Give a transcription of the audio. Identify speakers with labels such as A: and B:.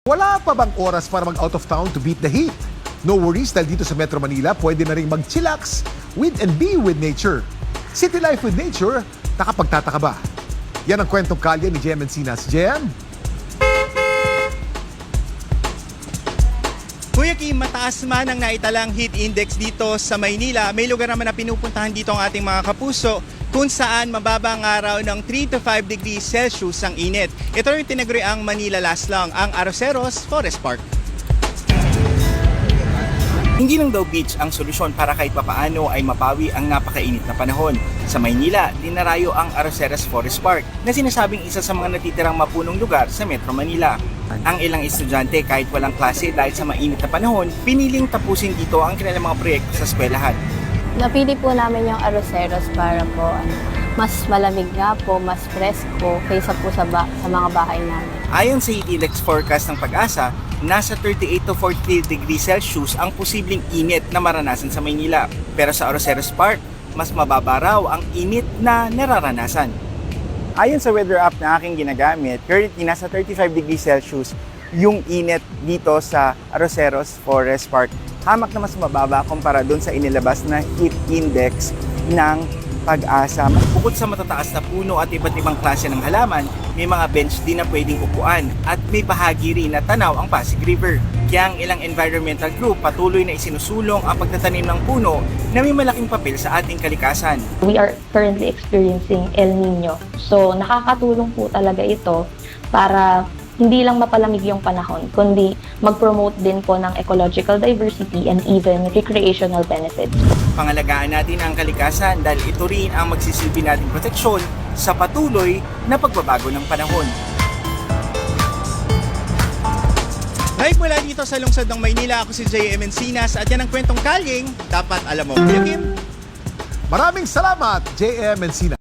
A: Wala pa bang oras para mag-out of town to beat the heat? No worries dahil dito sa Metro Manila, pwede na rin mag-chillax with and be with nature. City life with nature, nakapagtataka ba? Yan ang kwentong kalye ni Jem Encinas. Jem?
B: Kuya Kim, mataas man ang naitalang heat index dito sa Maynila, may lugar naman na pinupuntahan dito ang ating mga kapuso kung saan mababa ang araw ng 3 to 5 degrees Celsius ang init. Ito rin tinaguri ang Manila Last Lang, ang Arroceros Forest Park. Hindi lang daw beach ang solusyon para kahit papaano ay mapawi ang napakainit na panahon. Sa Maynila, dinarayo ang Arroceros Forest Park na sinasabing isa sa mga natitirang mapunong lugar sa Metro Manila. Ang ilang estudyante kahit walang klase dahil sa mainit na panahon, piniling tapusin dito ang kanilang mga proyekto sa eskwelahan.
C: Napili po namin yung Arroceros para po mas malamig nga po, mas presko kaysa po sa mga bahay namin.
B: Ayon sa heat index forecast ng Pag-asa, nasa 38 to 40 degrees Celsius ang posibleng init na maranasan sa Maynila. Pero sa Arroceros Park, mas mababa raw ang init na nararanasan. Ayon sa weather app na aking ginagamit, currently nasa 35 degrees Celsius yung init dito sa Arroceros Forest Park. Hamak na mas mababa kumpara doon sa inilabas na heat index ng Pag-asa. Bukod sa matataas na puno at iba't ibang klase ng halaman, may mga bench din na pwedeng upuan at may bahagi rin na tanaw ang Pasig River. Kaya ang ilang environmental group patuloy na isinusulong ang pagtatanim ng puno na may malaking papel sa ating kalikasan.
D: We are currently experiencing El Nino. So nakakatulong po talaga ito para hindi lang mapalamig yung panahon, kundi mag-promote din po ng ecological diversity and even recreational benefits.
B: Pangalagaan natin ang kalikasan dahil ito rin ang magsisilbi nating proteksyon sa patuloy na pagbabago ng panahon. Live mula dito sa lungsod ng Maynila, ako si Jem Encinas at yan ang kwentong kalyeng dapat alam mo. Kuya Kim?
A: Maraming salamat, Jem Encinas.